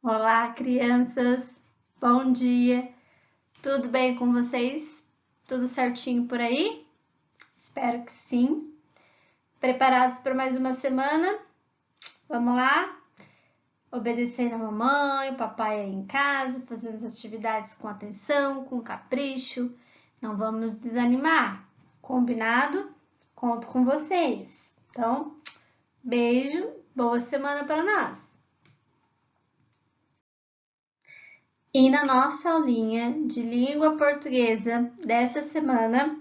Olá, crianças! Bom dia! Tudo bem com vocês? Tudo certinho por aí? Espero que sim. Preparados para mais uma semana? Vamos lá? Obedecendo a mamãe, o papai aí em casa, fazendo as atividades com atenção, com capricho. Não vamos desanimar. Combinado? Conto com vocês. Então, beijo, boa semana para nós! E na nossa aulinha de língua portuguesa dessa semana,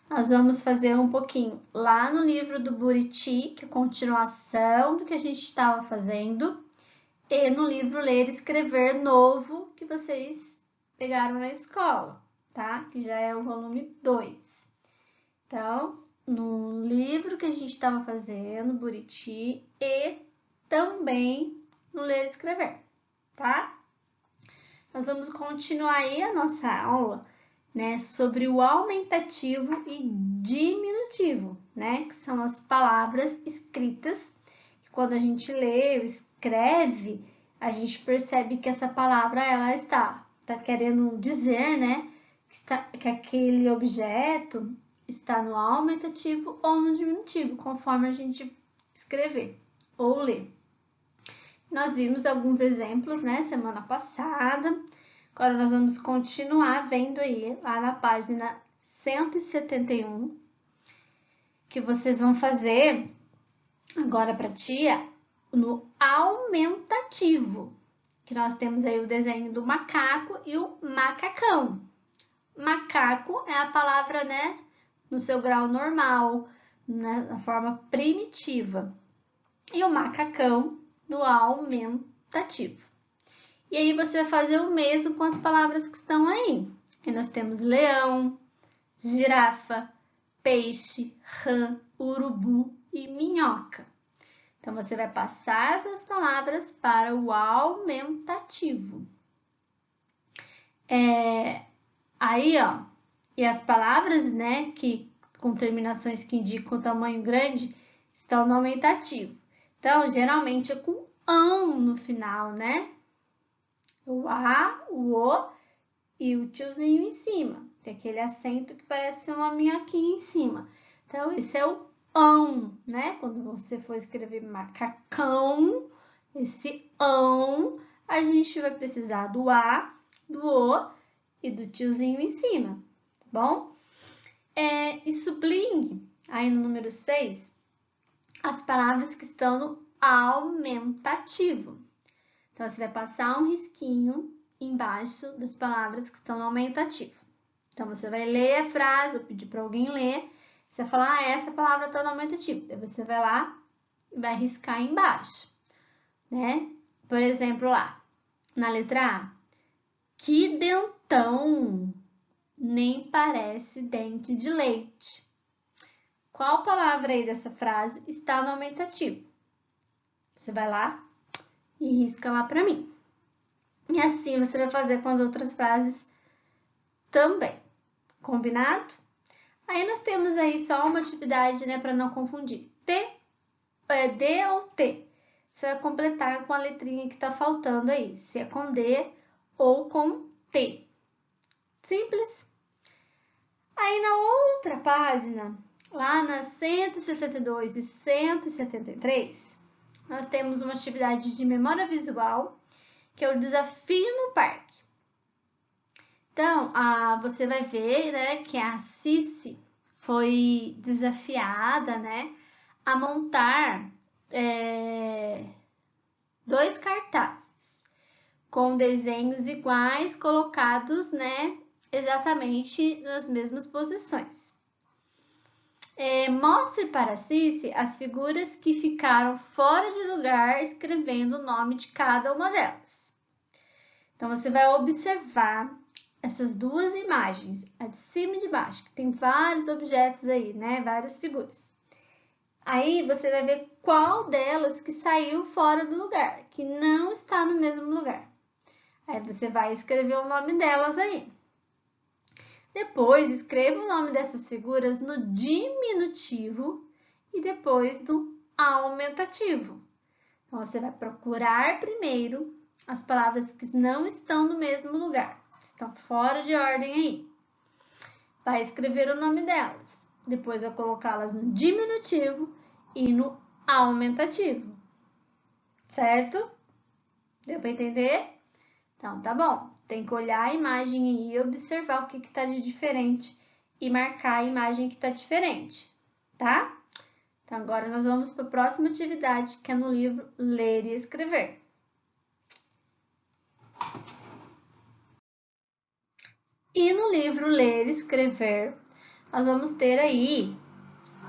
nós vamos fazer um pouquinho lá no livro do Buriti, que é a continuação do que a gente estava fazendo, e no livro Ler e Escrever novo, que vocês pegaram na escola, tá? Que já é o volume 2. Então, no livro que a gente estava fazendo, Buriti, e também no Ler e Escrever, tá? Nós vamos continuar aí a nossa aula, né, sobre o aumentativo e diminutivo, né, que são as palavras escritas. Quando a gente lê ou escreve, a gente percebe que essa palavra ela está querendo dizer, né, que aquele objeto está no aumentativo ou no diminutivo, conforme a gente escrever ou ler. Nós vimos alguns exemplos, né, semana passada. Agora nós vamos continuar vendo aí lá na página 171, que vocês vão fazer agora para tia no aumentativo, que nós temos aí o desenho do macaco e o macacão. Macaco é a palavra, né, no seu grau normal, né, na forma primitiva. E o macacão no aumentativo. E aí você vai fazer o mesmo com as palavras que estão aí. E nós temos leão, girafa, peixe, rã, urubu e minhoca. Então você vai passar essas palavras para o aumentativo. Aí, ó, e as palavras, né, que com terminações que indicam tamanho grande, estão no aumentativo. Então, geralmente é com ão no final, né? O A, o O e o tiozinho em cima. Tem aquele acento que parece uma minhoquinha em cima. Então, esse é o ão, né? Quando você for escrever macacão, esse ão, a gente vai precisar do A, do O e do tiozinho em cima, tá bom? E sublinhe aí no número 6 as palavras que estão no aumentativo. Então, você vai passar um risquinho embaixo das palavras que estão no aumentativo. Então, você vai ler a frase, ou pedir para alguém ler, você vai falar, essa palavra está no aumentativo. Daí você vai lá e vai riscar embaixo, né? Por exemplo, lá, na letra A, que dentão, nem parece dente de leite. Qual palavra aí dessa frase está no aumentativo? Você vai lá e risca lá para mim. E assim você vai fazer com as outras frases também. Combinado? Aí nós temos aí só uma atividade, né, para não confundir. D ou T. Você vai completar com a letrinha que está faltando aí, se é com D ou com T. Simples? Aí na outra página, lá nas 172 e 173, nós temos uma atividade de memória visual, que é o desafio no parque. Então, você vai ver, né, que a Cici foi desafiada, né, a montar 2 cartazes com desenhos iguais colocados, né, exatamente nas mesmas posições. Mostre para a Cici as figuras que ficaram fora de lugar escrevendo o nome de cada uma delas. Então, você vai observar essas duas imagens, a de cima e de baixo, que tem vários objetos aí, né? Várias figuras. Aí você vai ver qual delas que saiu fora do lugar, que não está no mesmo lugar. Aí você vai escrever o nome delas aí. Depois, escreva o nome dessas figuras no diminutivo e depois no aumentativo. Então, você vai procurar primeiro as palavras que não estão no mesmo lugar, estão fora de ordem aí. Vai escrever o nome delas, depois vai colocá-las no diminutivo e no aumentativo, certo? Deu para entender? Então, tá bom. Tem que olhar a imagem e observar o que está de diferente e marcar a imagem que está diferente, tá? Então, agora nós vamos para a próxima atividade, que é no livro Ler e Escrever. E no livro Ler e Escrever, nós vamos ter aí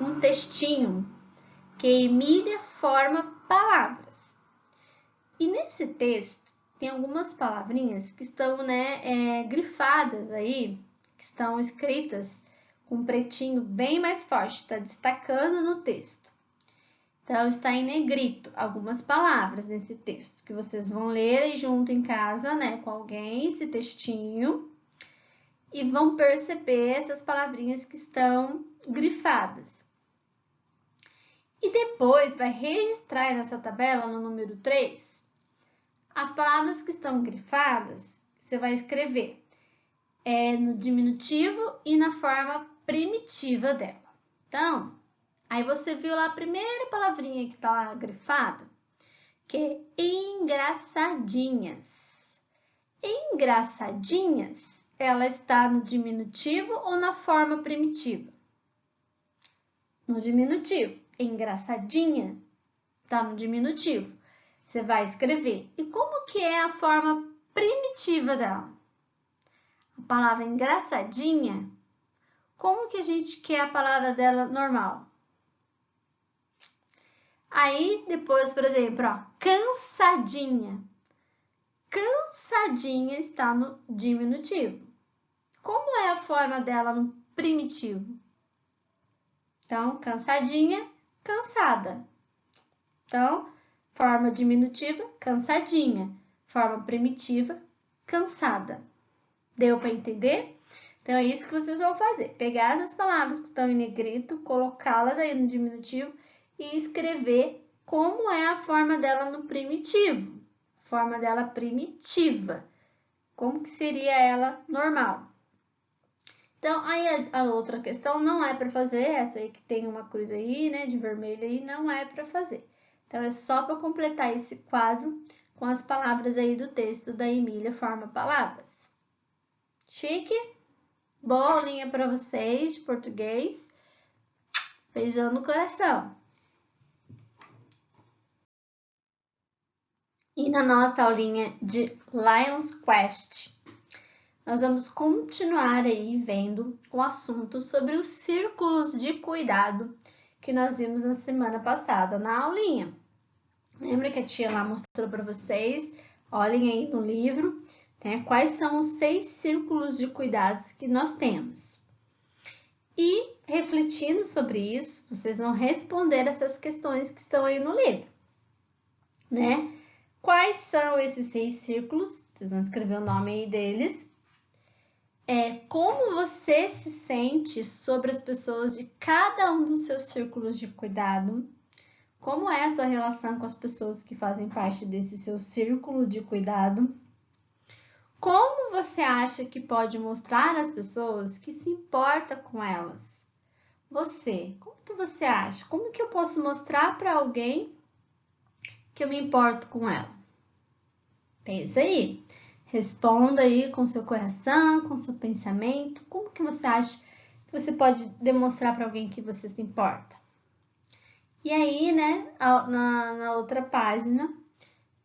um textinho que Emília forma palavras. E nesse texto tem algumas palavrinhas que estão grifadas aí, que estão escritas com um pretinho bem mais forte, está destacando no texto. Então, está em negrito algumas palavras nesse texto, que vocês vão ler aí junto em casa, com alguém, esse textinho, e vão perceber essas palavrinhas que estão grifadas. E depois vai registrar nessa tabela, no número 3, as palavras que estão grifadas, você vai escrever no diminutivo e na forma primitiva dela. Então, aí você viu lá a primeira palavrinha que está lá grifada, que é engraçadinhas. Engraçadinhas, ela está no diminutivo ou na forma primitiva? No diminutivo. Engraçadinha está no diminutivo. Você vai escrever. E como que é a forma primitiva dela? A palavra engraçadinha, como que a gente quer a palavra dela normal? Aí, depois, por exemplo, cansadinha. Cansadinha está no diminutivo. Como é a forma dela no primitivo? Então, cansadinha, cansada. Então, forma diminutiva, cansadinha. Forma primitiva, cansada. Deu para entender? Então, é isso que vocês vão fazer. Pegar essas palavras que estão em negrito, colocá-las aí no diminutivo e escrever como é a forma dela no primitivo. Forma dela primitiva. Como que seria ela normal? Então, aí a outra questão não é para fazer, essa aí que tem uma cruz aí, de vermelho aí, não é para fazer. Então, é só para completar esse quadro com as palavras aí do texto da Emília Forma Palavras. Chique? Boa aulinha para vocês de português. Beijão no coração. E na nossa aulinha de Lions Quest, nós vamos continuar aí vendo o assunto sobre os círculos de cuidado que nós vimos na semana passada na aulinha. Lembra que a tia lá mostrou para vocês? Olhem aí no livro, quais são os 6 círculos de cuidados que nós temos. E refletindo sobre isso, vocês vão responder essas questões que estão aí no livro, Quais são esses 6 círculos? Vocês vão escrever o nome aí deles. Como você se sente sobre as pessoas de cada um dos seus círculos de cuidado? Como é a sua relação com as pessoas que fazem parte desse seu círculo de cuidado? Como você acha que pode mostrar às pessoas que se importa com elas? Você, como que você acha? Como que eu posso mostrar para alguém que eu me importo com ela? Pensa aí. Responda aí com seu coração, com seu pensamento. Como que você acha que você pode demonstrar para alguém que você se importa? E aí, na outra página,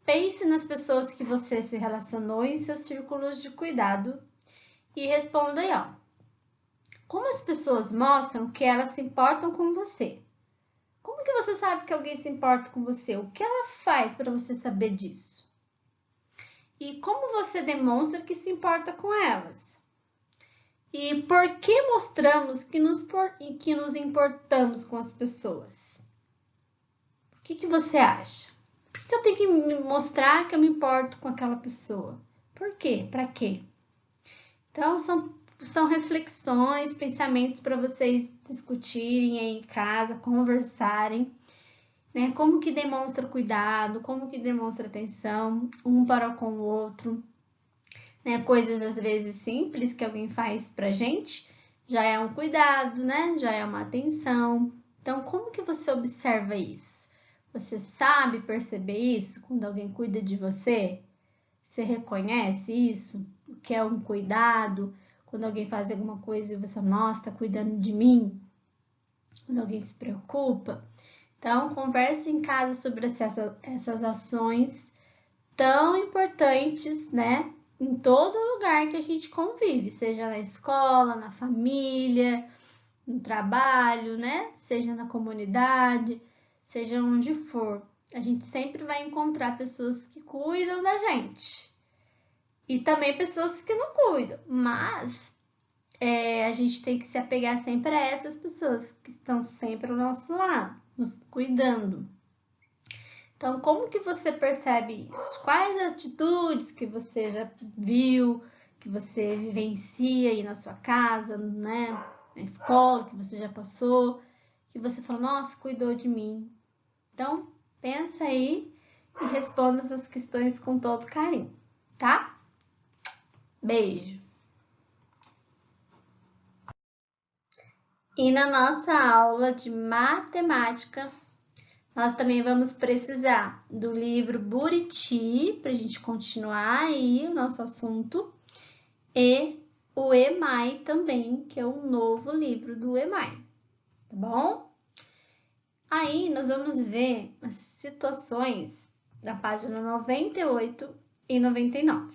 pense nas pessoas que você se relacionou em seus círculos de cuidado e responda aí, Como as pessoas mostram que elas se importam com você? Como que você sabe que alguém se importa com você? O que ela faz para você saber disso? E como você demonstra que se importa com elas? E por que mostramos que nos importamos com as pessoas? O que você acha? Por que eu tenho que me mostrar que eu me importo com aquela pessoa? Por quê? Para quê? Então, são reflexões, pensamentos para vocês discutirem aí em casa, conversarem né? Como que demonstra cuidado, como que demonstra atenção um para com o outro, né? Coisas às vezes simples que alguém faz pra gente, já é um cuidado, né? Já é uma atenção. Então, como que você observa isso? Você sabe perceber isso quando alguém cuida de você? Você reconhece isso? O que é um cuidado? Quando alguém faz alguma coisa e você, nossa, tá cuidando de mim? Quando alguém se preocupa? Então, converse em casa sobre essas ações tão importantes, né? Em todo lugar que a gente convive, seja na escola, na família, no trabalho, né? Seja na comunidade, seja onde for. A gente sempre vai encontrar pessoas que cuidam da gente e também pessoas que não cuidam, mas a gente tem que se apegar sempre a essas pessoas que estão sempre ao nosso lado, nos cuidando. Então, como que você percebe isso? Quais atitudes que você já viu, que você vivencia aí na sua casa, né? Na escola, que você já passou, que você falou, nossa, cuidou de mim. Então, pensa aí e responda essas questões com todo carinho, tá? Beijo! E na nossa aula de matemática, nós também vamos precisar do livro Buriti, para a gente continuar aí o nosso assunto, e o EMAI também, que é o novo livro do EMAI, tá bom? Aí nós vamos ver as situações da página 98 e 99.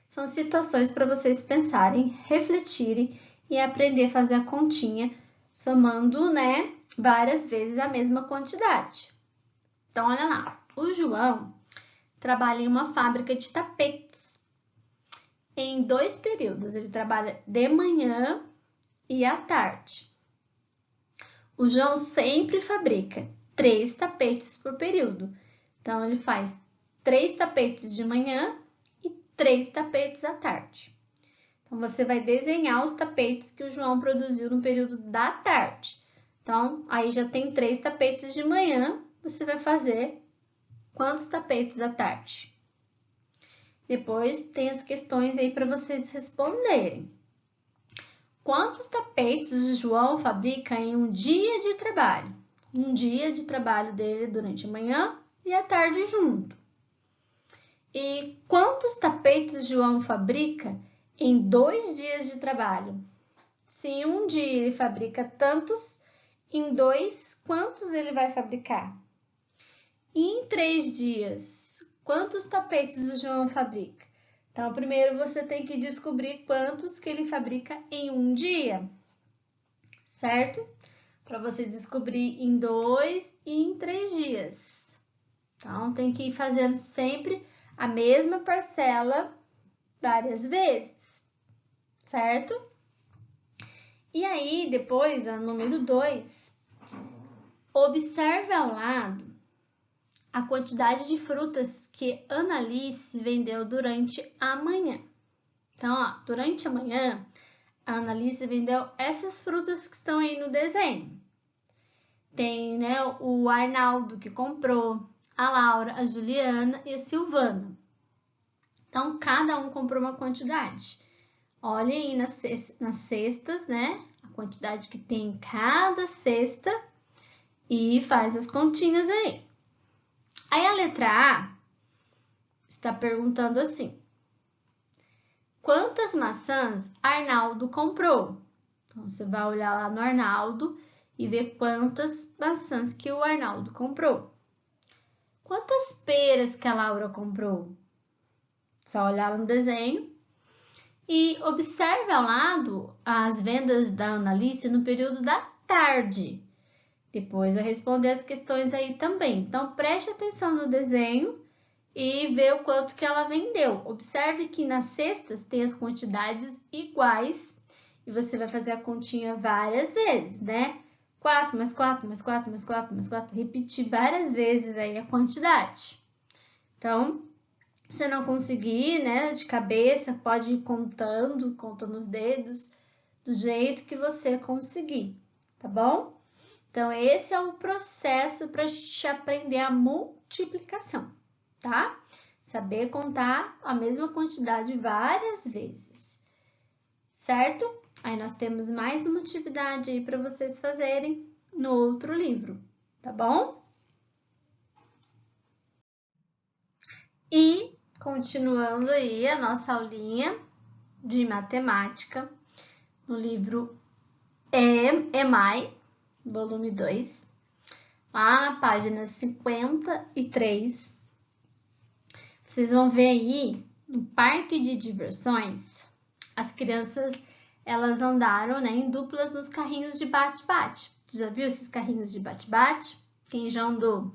São situações para vocês pensarem, refletirem e aprender a fazer a continha, somando, né, várias vezes a mesma quantidade. Então, olha lá, o João trabalha em uma fábrica de tapetes em 2 períodos. Ele trabalha de manhã e à tarde. O João sempre fabrica 3 tapetes por período. Então, ele faz 3 tapetes de manhã e 3 tapetes à tarde. Então, você vai desenhar os tapetes que o João produziu no período da tarde. Então, aí já tem 3 tapetes de manhã, você vai fazer quantos tapetes à tarde? Depois tem as questões aí para vocês responderem. Quantos tapetes o João fabrica em um dia de trabalho? Um dia de trabalho dele durante a manhã e a tarde junto. E quantos tapetes o João fabrica em 2 dias de trabalho? Se em um dia ele fabrica tantos, em 2, quantos ele vai fabricar? E em 3 dias, quantos tapetes o João fabrica? Então, primeiro você tem que descobrir quantos que ele fabrica em um dia, certo? Para você descobrir em 2 e em 3 dias. Então, tem que ir fazendo sempre a mesma parcela várias vezes, certo? E aí, depois, a número 2, observe ao lado a quantidade de frutas que Annalise vendeu durante a manhã. Então, ó, durante a manhã, a Annalise vendeu essas frutas que estão aí no desenho. Tem, né, o Arnaldo que comprou, a Laura, a Juliana e a Silvana. Então, cada um comprou uma quantidade. Olha aí nas cestas, né, a quantidade que tem em cada cesta e faz as continhas aí. Aí a letra A está perguntando assim: quantas maçãs Arnaldo comprou? Então, você vai olhar lá no Arnaldo e ver quantas maçãs que o Arnaldo comprou. Quantas peras que a Laura comprou? Só olhar no desenho. E observe ao lado as vendas da Annalise no período da tarde. Depois vai responder as questões aí também. Então, preste atenção no desenho e vê o quanto que ela vendeu. Observe que nas cestas tem as quantidades iguais e você vai fazer a continha várias vezes, né? 4 mais 4 mais 4 mais 4 mais 4, repetir várias vezes aí a quantidade. Então, se não conseguir, né, de cabeça, pode ir contando os dedos, do jeito que você conseguir, tá bom? Então, esse é o processo para a gente aprender a multiplicação, tá? Saber contar a mesma quantidade várias vezes, certo? Aí nós temos mais uma atividade aí para vocês fazerem no outro livro, tá bom? E continuando aí a nossa aulinha de matemática no livro EMAI, volume 2, lá na página 53, vocês vão ver aí no parque de diversões, as crianças elas andaram, né, em duplas nos carrinhos de bate-bate. Você já viu esses carrinhos de bate-bate? Quem já andou?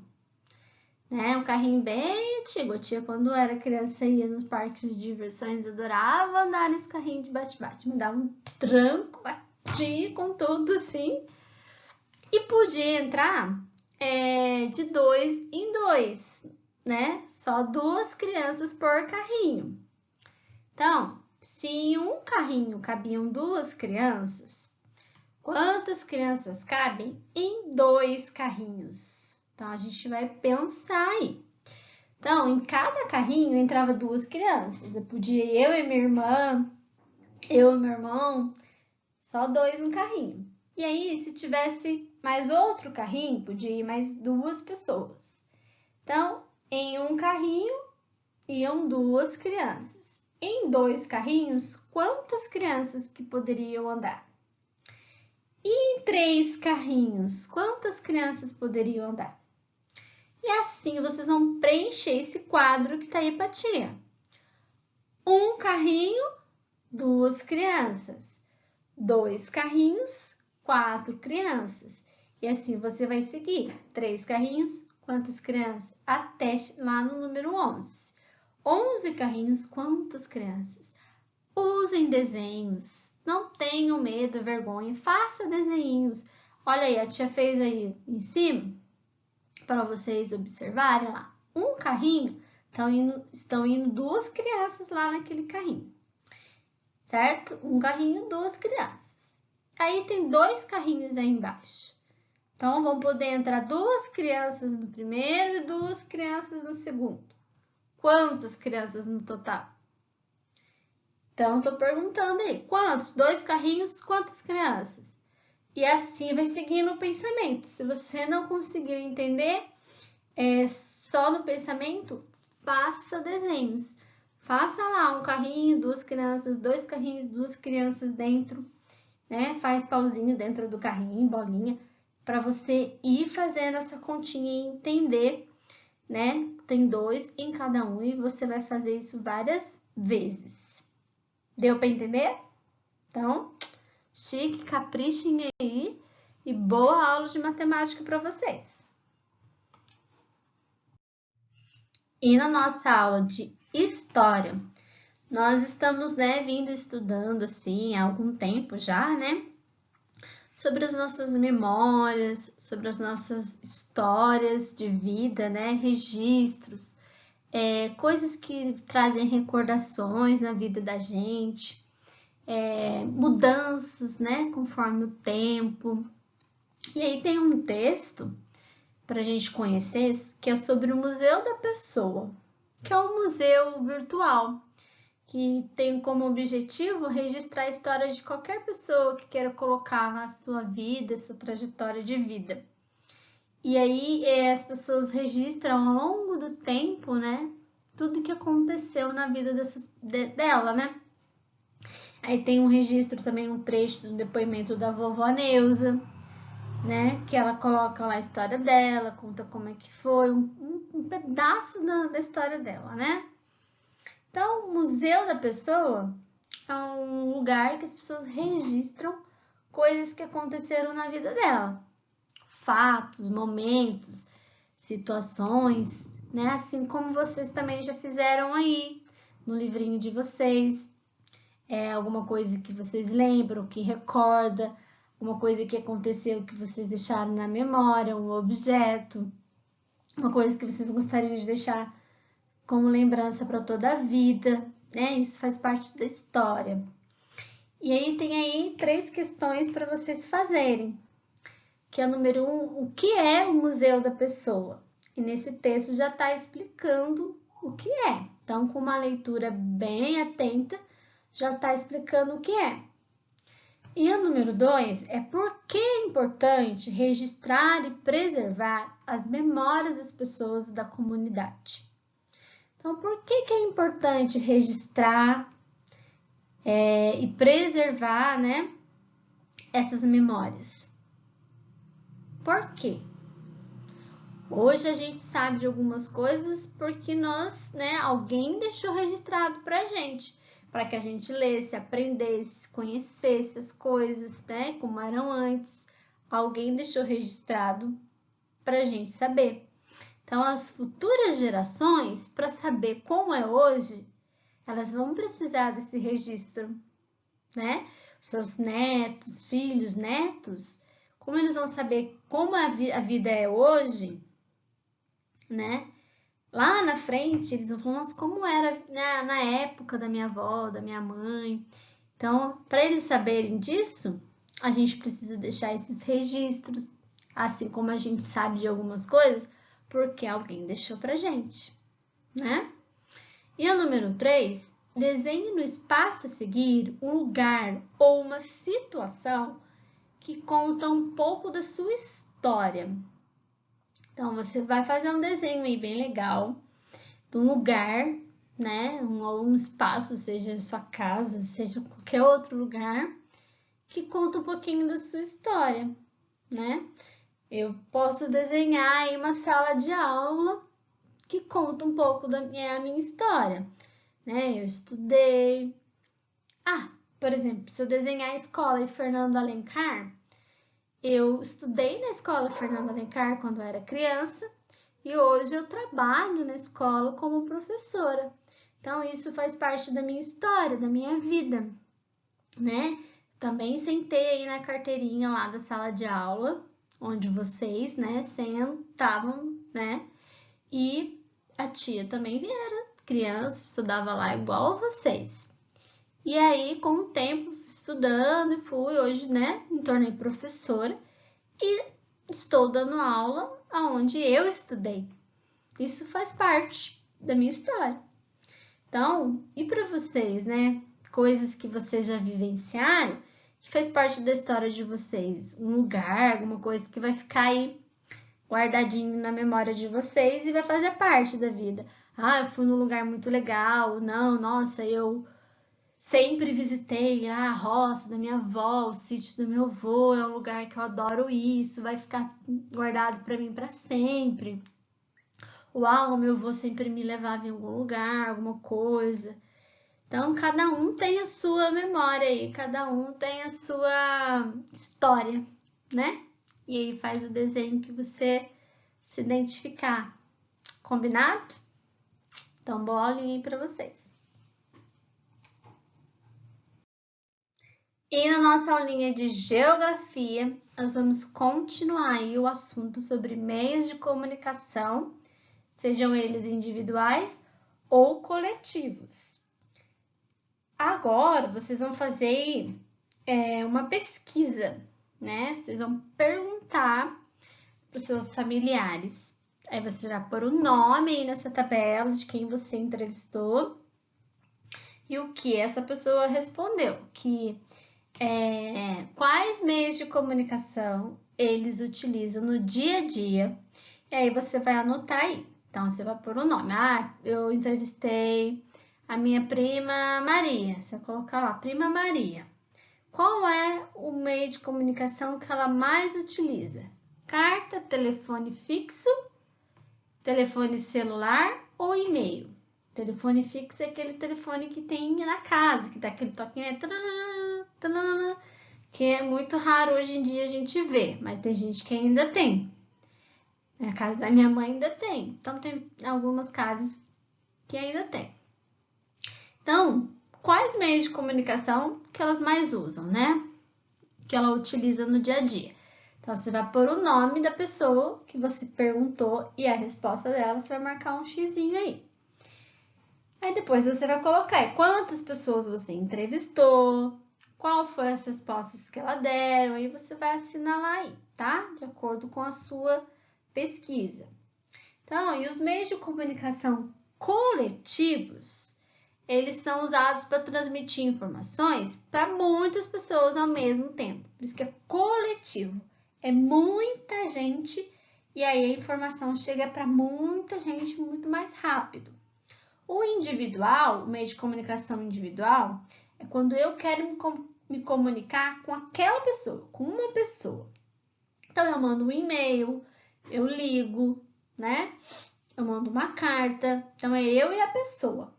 Né? Um carrinho bem antigo. A tia, quando era criança, ia nos parques de diversões, adorava andar nesse carrinho de bate-bate. Me dava um tranco, batia com tudo assim. E podia entrar de 2 em 2, né? Só 2 crianças por carrinho. Então, se em um carrinho cabiam 2 crianças, quantas crianças cabem em 2 carrinhos? Então, a gente vai pensar aí. Então, em cada carrinho entrava 2 crianças. Eu podia eu e minha irmã, eu e meu irmão, só 2 no carrinho. E aí, se tivesse mais outro carrinho, podia ir mais 2 pessoas. Então, em um carrinho iam 2 crianças. Em 2 carrinhos, quantas crianças que poderiam andar? E em 3 carrinhos, quantas crianças poderiam andar? E assim vocês vão preencher esse quadro que está aí para tia. Um carrinho, 2 crianças. 2 carrinhos, 4 crianças. E assim você vai seguir. 3 carrinhos, quantas crianças? Até lá no número 11. 11 carrinhos, quantas crianças? Usem desenhos. Não tenham medo, vergonha. Faça desenhos. Olha aí, a tia fez aí em cima, para vocês observarem lá. Um carrinho, estão indo 2 crianças lá naquele carrinho. Certo? Um carrinho, 2 crianças. Aí tem 2 carrinhos aí embaixo. Então, vão poder entrar 2 crianças no primeiro e 2 crianças no segundo. Quantas crianças no total? Então, estou perguntando aí, quantos? 2 carrinhos, quantas crianças? E assim vai seguindo o pensamento. Se você não conseguiu entender, só no pensamento, faça desenhos. Faça lá um carrinho, 2 crianças, 2 carrinhos, 2 crianças dentro, né? Faz pauzinho dentro do carrinho, bolinha, para você ir fazendo essa continha e entender, né? Tem 2 em cada um e você vai fazer isso várias vezes. Deu para entender? Então, chique, caprichem aí e boa aula de matemática para vocês. E na nossa aula de história, nós estamos, né, vindo estudando assim há algum tempo já, né? Sobre as nossas memórias, sobre as nossas histórias de vida, né? Registros, coisas que trazem recordações na vida da gente, mudanças, né? Conforme o tempo. E aí tem um texto para a gente conhecer que é sobre o Museu da Pessoa, que é um museu virtual que tem como objetivo registrar a história de qualquer pessoa que queira colocar na sua vida, sua trajetória de vida. E aí as pessoas registram ao longo do tempo, né, tudo que aconteceu na vida dela, né? Aí tem um registro também, um trecho do depoimento da vovó Neuza, né, que ela coloca lá a história dela, conta como é que foi, um pedaço da história dela, né? Então, o Museu da Pessoa é um lugar que as pessoas registram coisas que aconteceram na vida dela. Fatos, momentos, situações, né? Assim como vocês também já fizeram aí no livrinho de vocês. Alguma coisa que vocês lembram, que recorda, uma coisa que aconteceu que vocês deixaram na memória, um objeto, uma coisa que vocês gostariam de deixar como lembrança para toda a vida, né? Isso faz parte da história. E aí tem aí 3 questões para vocês fazerem, que é o número 1, o que é o museu da pessoa. E nesse texto já está explicando o que é. Então, com uma leitura bem atenta, já está explicando o que é. E o número 2 é por que é importante registrar e preservar as memórias das pessoas da comunidade. Então, por que é importante registrar e preservar, né, essas memórias? Por quê? Hoje a gente sabe de algumas coisas porque alguém deixou registrado para que a gente lesse, aprendesse, conhecesse as coisas, né, como eram antes. Alguém deixou registrado para a gente saber. Então, as futuras gerações, para saber como é hoje, elas vão precisar desse registro, né? Seus netos, filhos, netos, como eles vão saber como a vida é hoje, né? Lá na frente, eles vão falar, nossa, como era na época da minha avó, da minha mãe. Então, para eles saberem disso, a gente precisa deixar esses registros, assim como a gente sabe de algumas coisas, porque alguém deixou pra gente, né? E o número 3, desenhe no espaço a seguir um lugar ou uma situação que conta um pouco da sua história. Então, você vai fazer um desenho aí bem legal de um lugar, né? Um espaço, seja sua casa, seja qualquer outro lugar, que conta um pouquinho da sua história, né? Eu posso desenhar aí uma sala de aula que conta um pouco da minha história, né? Eu estudei. Por exemplo, se eu desenhar a escola e Fernando Alencar, eu estudei na escola Fernando Alencar quando eu era criança e hoje eu trabalho na escola como professora. Então, isso faz parte da minha história, da minha vida, né? Também sentei aí na carteirinha lá da sala de aula, onde vocês, né, sentavam, né? E a tia também era criança, estudava lá igual a vocês. E aí, com o tempo, estudando e fui, hoje, né, me tornei professora e estou dando aula aonde eu estudei. Isso faz parte da minha história. Então, e para vocês, né, coisas que vocês já vivenciaram, que faz parte da história de vocês, um lugar, alguma coisa que vai ficar aí guardadinho na memória de vocês e vai fazer parte da vida. Eu fui num lugar muito legal, não, nossa, eu sempre visitei a roça da minha avó, o sítio do meu avô, é um lugar que eu adoro isso, vai ficar guardado para mim para sempre. Uau, meu avô sempre me levava em algum lugar, alguma coisa. Então, cada um tem a sua memória aí, cada um tem a sua história, né? E aí faz o desenho que você se identificar. Combinado? Então, boa aulinha aí para vocês. E na nossa aulinha de geografia, nós vamos continuar aí o assunto sobre meios de comunicação, sejam eles individuais ou coletivos. Agora, vocês vão fazer uma pesquisa, né? Vocês vão perguntar para os seus familiares. Aí você vai pôr o nome aí nessa tabela de quem você entrevistou e o que essa pessoa respondeu, quais meios de comunicação eles utilizam no dia a dia. E aí você vai anotar aí. Então, você vai pôr o nome. Eu entrevistei a minha prima Maria. Você vai colocar lá, prima Maria. Qual é o meio de comunicação que ela mais utiliza? Carta, telefone fixo, telefone celular ou e-mail? Telefone fixo é aquele telefone que tem na casa, que dá aquele toquinho, que é muito raro hoje em dia a gente ver, mas tem gente que ainda tem. Na casa da minha mãe ainda tem. Então, tem algumas casas que ainda tem. Então, quais meios de comunicação que elas mais usam, né? Que ela utiliza no dia a dia. Então, você vai pôr o nome da pessoa que você perguntou e a resposta dela, você vai marcar um xizinho aí. Aí depois você vai colocar quantas pessoas você entrevistou, qual foi as respostas que ela deram, aí você vai assinalar aí, tá? De acordo com a sua pesquisa. Então, e os meios de comunicação coletivos, eles são usados para transmitir informações para muitas pessoas ao mesmo tempo. Por isso que é coletivo. É muita gente e aí a informação chega para muita gente muito mais rápido. O individual, o meio de comunicação individual, é quando eu quero me comunicar com aquela pessoa, com uma pessoa. Então, eu mando um e-mail, eu ligo, né? Eu mando uma carta. Então, é eu e a pessoa.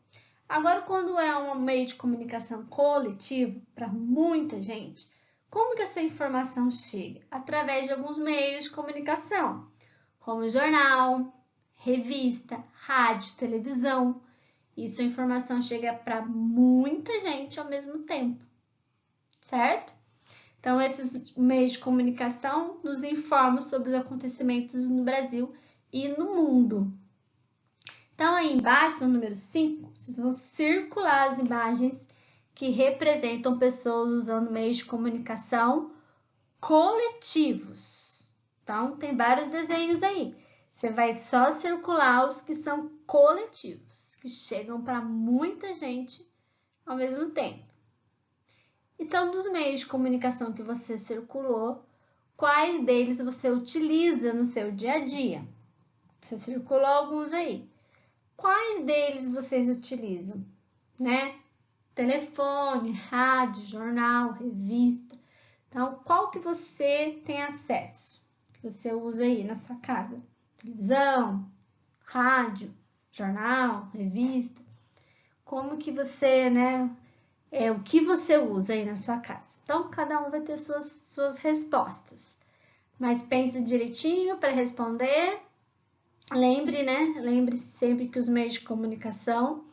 Agora, quando é um meio de comunicação coletivo, para muita gente, como que essa informação chega? Através de alguns meios de comunicação, como jornal, revista, rádio, televisão. Isso a informação chega para muita gente ao mesmo tempo, certo? Então, esses meios de comunicação nos informam sobre os acontecimentos no Brasil e no mundo. Então, aí embaixo, no número 5, vocês vão circular as imagens que representam pessoas usando meios de comunicação coletivos. Então, tem vários desenhos aí. Você vai só circular os que são coletivos, que chegam para muita gente ao mesmo tempo. Então, dos meios de comunicação que você circulou, quais deles você utiliza no seu dia a dia? Você circulou alguns aí. Quais deles vocês utilizam, né? Telefone, rádio, jornal, revista. Então, qual que você tem acesso? Que você usa aí na sua casa? Televisão, rádio, jornal, revista. Como que você, né? O que você usa aí na sua casa? Então, cada um vai ter suas respostas. Mas pense direitinho para responder. Lembre-se sempre que os meios de comunicação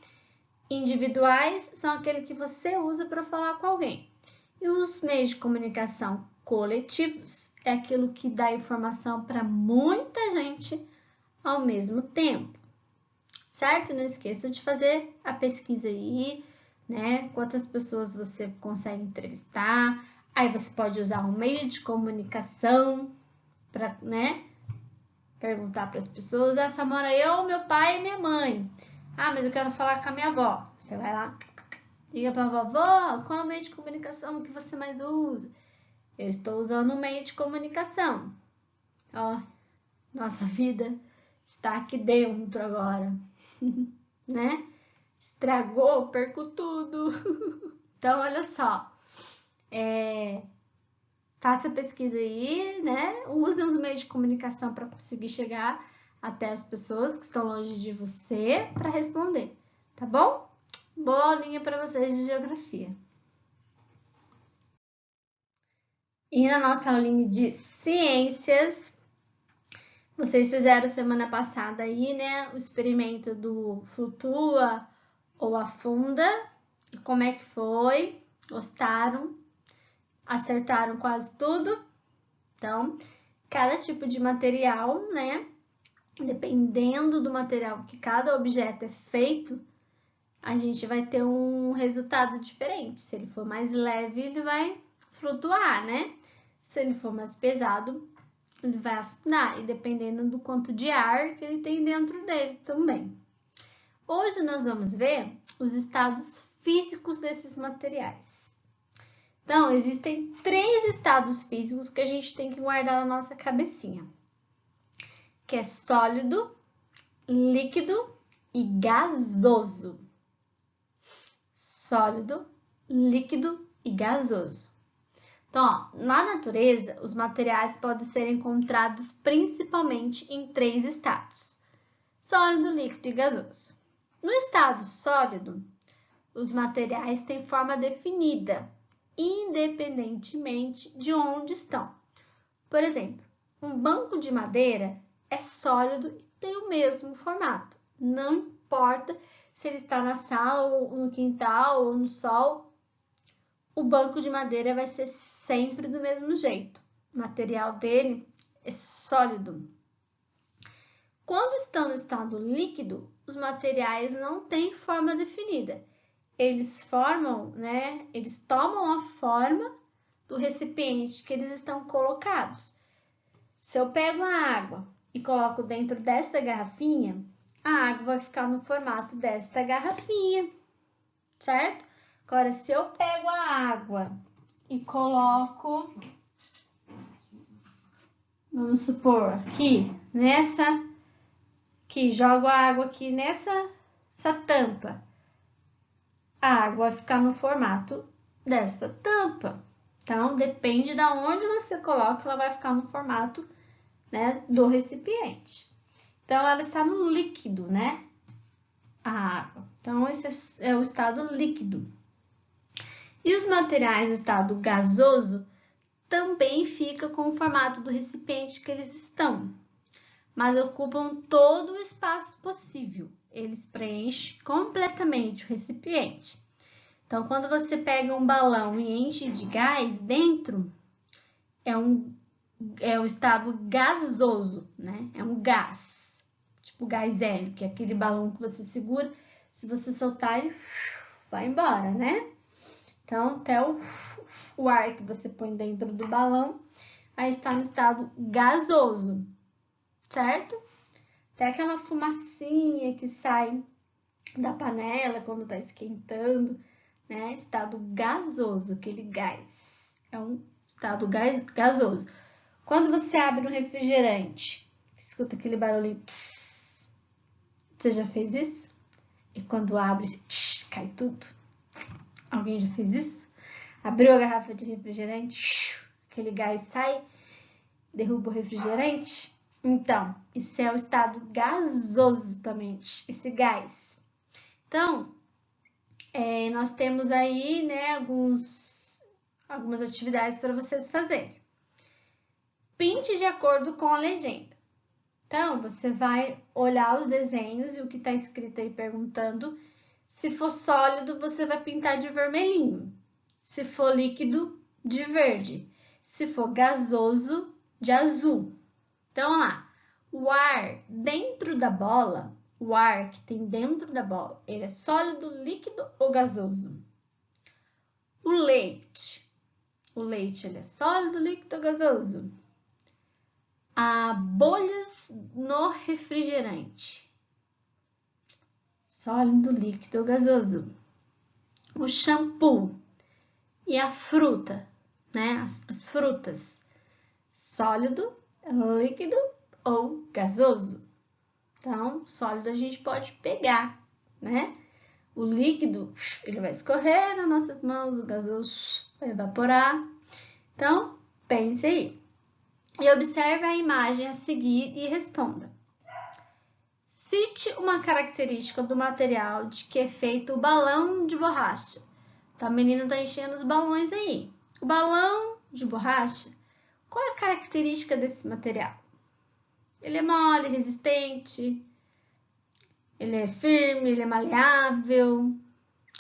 individuais são aquele que você usa para falar com alguém. E os meios de comunicação coletivos é aquilo que dá informação para muita gente ao mesmo tempo. Certo? Não esqueça de fazer a pesquisa aí, né? Quantas pessoas você consegue entrevistar. Aí você pode usar um meio de comunicação para, né? Perguntar para as pessoas, só mora eu, meu pai e minha mãe. Mas eu quero falar com a minha avó. Você vai lá, liga para a vovó, qual é o meio de comunicação que você mais usa? Eu estou usando o meio de comunicação. Ó, nossa vida está aqui dentro agora, né? Estragou, perco tudo. Então, olha só, faça pesquisa aí, né? Use os meios de comunicação para conseguir chegar até as pessoas que estão longe de você para responder, tá bom? Boa aulinha para vocês de geografia. E na nossa aulinha de ciências, vocês fizeram semana passada aí, né? O experimento do flutua ou afunda. E como é que foi? Gostaram? Acertaram quase tudo? Então, cada tipo de material, né? Dependendo do material que cada objeto é feito, a gente vai ter um resultado diferente. Se ele for mais leve, ele vai flutuar, né? Se ele for mais pesado, ele vai afundar, e dependendo do quanto de ar que ele tem dentro dele também. Hoje nós vamos ver os estados físicos desses materiais. Então, existem 3 estados físicos que a gente tem que guardar na nossa cabecinha, que é sólido, líquido e gasoso. Sólido, líquido e gasoso. Então, na natureza, os materiais podem ser encontrados principalmente em 3 estados: sólido, líquido e gasoso. No estado sólido, os materiais têm forma definida, independentemente de onde estão. Por exemplo, um banco de madeira é sólido e tem o mesmo formato. Não importa se ele está na sala ou no quintal ou no sol, o banco de madeira vai ser sempre do mesmo jeito. O material dele é sólido. Quando estão no estado líquido, os materiais não têm forma definida. eles formam, né? Eles tomam a forma do recipiente que eles estão colocados. Se eu pego a água e coloco dentro desta garrafinha, a água vai ficar no formato desta garrafinha, certo? Agora, se eu pego a água e coloco, vamos supor, aqui, jogo a água aqui nessa tampa, a água vai ficar no formato desta tampa. Então, depende de onde você coloca, ela vai ficar no formato, né, do recipiente. Então, ela está no líquido, né? A água. Então, esse é o estado líquido. E os materiais do estado gasoso também ficam com o formato do recipiente que eles estão, mas ocupam todo o espaço possível. Eles preenchem completamente o recipiente. Então, quando você pega um balão e enche de gás dentro, é o estado gasoso, né? É um gás, tipo gás hélio, que é aquele balão que você segura, se você soltar ele vai embora, né? Então, até o ar que você põe dentro do balão aí está no estado gasoso, certo? Até aquela fumacinha que sai da panela quando está esquentando, né? Estado gasoso, aquele gás. É um estado gasoso. Quando você abre um refrigerante, escuta aquele barulhinho, pss, você já fez isso? E quando abre, cai tudo. Alguém já fez isso? Abriu a garrafa de refrigerante, aquele gás sai, derruba o refrigerante. Então, isso é o estado gasoso também, esse gás. Então, nós temos aí, né, algumas atividades para vocês fazerem. Pinte de acordo com a legenda. Então, você vai olhar os desenhos e o que está escrito aí perguntando. Se for sólido, você vai pintar de vermelhinho. Se for líquido, de verde. Se for gasoso, de azul. Então, olha lá. O ar dentro da bola, o ar que tem dentro da bola, ele é sólido, líquido ou gasoso? O leite ele é sólido, líquido ou gasoso? Há bolhas no refrigerante, sólido, líquido ou gasoso? O shampoo e a fruta, né? As frutas, sólido, líquido ou gasoso? Então, sólido a gente pode pegar, né? O líquido, ele vai escorrer nas nossas mãos, o gasoso vai evaporar. Então, pense aí. E observe a imagem a seguir e responda. Cite uma característica do material de que é feito o balão de borracha. Então, a menina está enchendo os balões aí. O balão de borracha, qual é a característica desse material? Ele é mole, resistente, ele é firme, ele é maleável,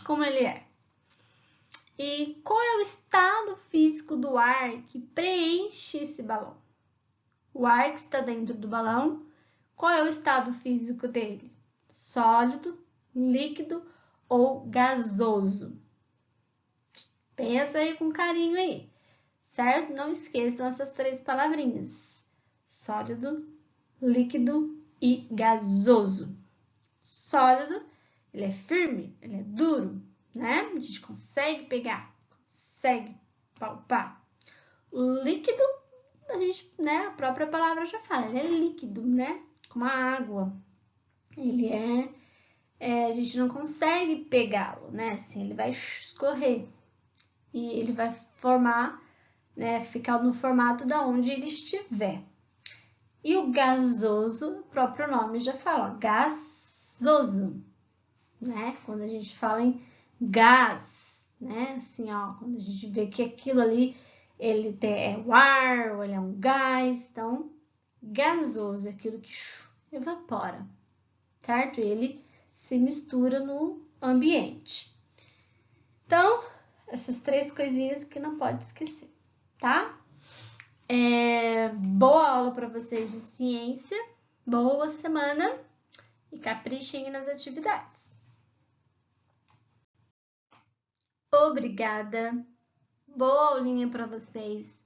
como ele é? E qual é o estado físico do ar que preenche esse balão? O ar que está dentro do balão, qual é o estado físico dele? Sólido, líquido ou gasoso? Pensa aí com carinho aí, certo? Não esqueçam essas três palavrinhas: sólido, líquido e gasoso. Sólido, ele é firme, ele é duro, né? A gente consegue pegar, consegue palpar. O líquido, a gente, né? A própria palavra já fala, ele é líquido, né? Como a água. Ele a gente não consegue pegá-lo, né? Assim, ele vai escorrer e ele vai formar, né? Ficar no formato da onde ele estiver. E o gasoso, o próprio nome já fala, gasoso, né? Quando a gente fala em gás, né? Assim, ó, quando a gente vê que aquilo ali, ele é o ar, ou ele é um gás, então, gasoso é aquilo que evapora, certo? Ele se mistura no ambiente. Então, essas três coisinhas que não pode esquecer, tá? Boa aula para vocês de ciência, boa semana e caprichem nas atividades. obrigada. Boa aulinha para vocês.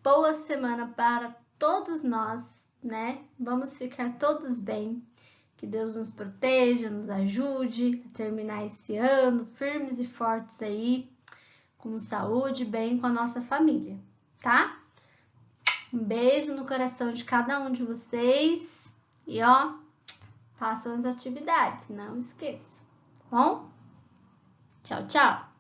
Boa semana para todos nós, né? Vamos ficar todos bem. Que Deus nos proteja, nos ajude a terminar esse ano firmes e fortes aí, com saúde, bem com a nossa família, tá? Um beijo no coração de cada um de vocês e ó, façam as atividades, não esqueçam, tá bom? Tchau, tchau!